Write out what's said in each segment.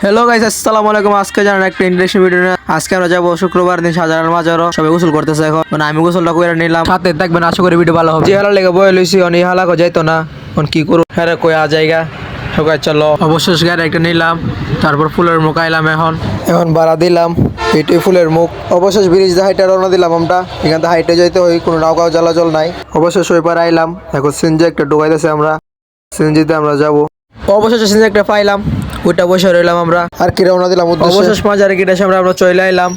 Hello guys, আসসালামু আলাইকুম। আজকে জানেন একটা ইন্টারেস্টিং ভিডিও নিয়ে আজকে আমরা যাবো শুক্রবার দিন শাহজালাল মাজারও। সবাই গোসল করতেছে এখন, মানে আমি গোসলটা করে নিলাম। সাথে থাকবেন, আশা করি ভিডিও ভালো হবে। যে হালা লেগে বয়ে লইছি অনি হালাকো যাইতো না, এখন কি করব? হ্যাঁ কই আ জায়গা সবাই চলো। অবশেষ গাড়ি একটা নিলাম, তারপর ফুলের মুখ আইলাম। এখন ভাড়া দিলাম, এটাই ফুলের মুখ। অবশেষ ব্রিজ দিয়ে হাইটে রওনা দিলাম আমরা। এখান থেকে হাইটে যাইতে হয়, কোনো নৌকাও চলাচল নাই। অবশেষ ওই পার আইলাম, এখন সিনজি একটা ঢুকাইতেছে, আমরা সিনজিতে আমরা যাবো। অবশেষে সিনজি একটা পাইলাম, ওইটা বসে রইলাম আমরা, আর কি রওনা দিলাম উদ্দেশ্যে। অবশেষ মাজারে গিয়ে আমরা চলে আইলাম।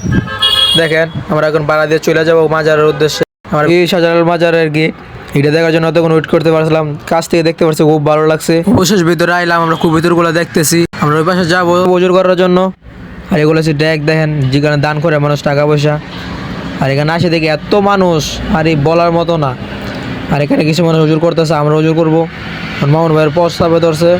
দেখেন আমরা এখন ভাড়া দিয়ে চলে যাবো মাজারের উদ্দেশ্যে। আমার এই শাহজালাল মাজারের গেট, এটা দেখার জন্য তখন ওয়েট করতে পারছিলাম, কাছ থেকে দেখতে পারছি, খুব ভালো লাগছে। অবশেষ ভিতরে আইলাম, আমরা খুব ভিতরগুলো দেখতেছি। আমরা ওই পাশে যাবো ওজুর করার জন্য। আর এগুলো হচ্ছে ডেক, দেখেন যেখানে দান করে মানুষ টাকা পয়সা। আর এখানে আসে দেখি এত মানুষ, আর এই বলার মতো না। আর এখানে কিছু মানুষ ওজুর করতেছে, আমরা ওজুর করবো। মামুন ভাইয়ের প্রস্তাবে ধরছে,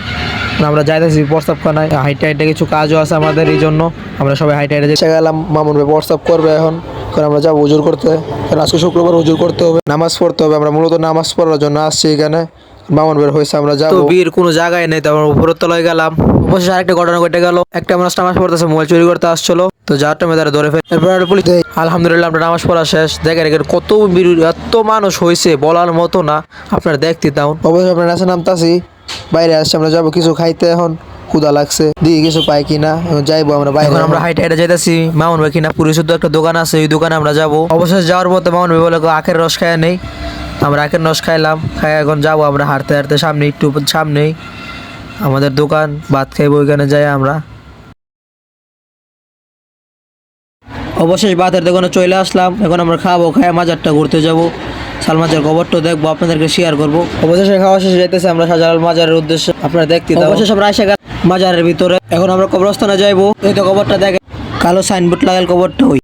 আমরা যাইতেছি প্রস্তাব খানায়। হাইটে হাইটে কিছু কাজও আছে আমাদের, এই জন্য আমরা সবাই হাইটে হাইটে যেতে গেলাম। মামুন ভাই প্রস্তাব করবে এখন, কারণ আমরা যাবো উজুর করতে। কারণ আজকে শুক্রবার উজুর করতে হবে, নামাজ পড়তে হবে। আমরা মূলত নামাজ পড়ার জন্য আসছি এখানে। মামুন ভাই হয়েছে আমরা যাবো। বীর কোনো জায়গায় নেই, তো আমরা উপরের তলায় গেলাম। অবশ্যই আরেকটা ঘটনা ঘটে গেল। একটা মানুষ নামাজ পড়তেছে, মোবাইল চুরি করতে আসছিল, তো যার টাইমে তারা ধরে ফেলে। এরপর পুলিশ, আলহামদুলিল্লাহ আমরা নামাজ পড়া শেষ। দেখেন এখানে কত এত মানুষ হয়েছে, বলার মতো না। আপনারা দেখতে তাও। অবশ্যই আমরা নাচে নামতাছি, বাইরে আসছি, আমরা যাবো কিছু খাইতে। এখন ক্ষুধা লাগছে, দিকে কিছু পাই কিনা, যাইবো আমরা বাইরে। আমরা হাইটে হাইটে যাইতেছি। মামুন ভাই কিনা পরিশুদ্ধ একটা দোকান আছে, ওই দোকানে আমরা যাবো। অবশেষে যাওয়ার পথে মামুন ভাই বলে আখের রস খায় নেই। আমরা আখের রস খাইলাম, খাই এখন যাবো আমরা হাঁটতে হাঁটতে সামনে, একটু সামনেই আমাদের দোকান, ভাত খাইবো ওইখানে যাই আমরা। অবশেষ ভাতের দোকানে চলে আসলাম, এখন আমরা খাবো, খাই মাজারটা ঘুরতে যাবো। শালমাজার কবরটা দেখবো, আপনাদেরকে শেয়ার করবো। অবশেষে খাওয়া শেষে যাইতেছে আমরা শাহজালাল মাজারের উদ্দেশ্যে, আপনারা দেখতে। অবশেষ আমরা এসে মাজারের ভিতরে, এখন আমরা কবরস্থানে যাইবো। এই তো কবরটা দেখেন, কালো সাইনবোর্ড লাগাল কবরটা ওই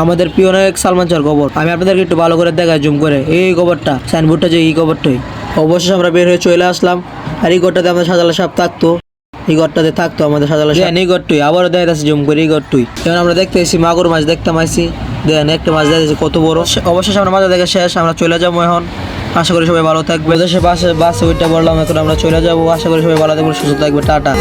আমাদের প্রিয় নায়ক সালমান শাহর কবর। আমি আপনাদেরকে একটু ভালো করে দেখাই জুম করে, এই কবরটা, সাইনবোর্ডটা যে এই কবরটাই। অবশেষে আমরা বের হয়ে চলে আসলাম। আর এই ঘরটাতে আমাদের শাহজালাল সাহেব থাকতো, এই ঘরটাতে থাকতো আমাদের শাহজালাল সাহেব। এই ঘরটুই আবারও দেখা যাচ্ছে জুম করে, এই ঘরটুই। এখন আমরা দেখতে এসেছি মাগুর মাছ দেখতাম আইসি, দেখেন একটা মাছ দেখা যাচ্ছে কত বড়। অবশেষে আমরা মাছ দেখা শেষ, আমরা চলে যাবো এখন। আশা করি সবাই ভালো থাকবে। দেশে বাসে ওইটা বললাম, এখন আমরা চলে যাবো। আশা করি সবাই ভালো থাকবে, সুস্থ থাকবে। টাটা।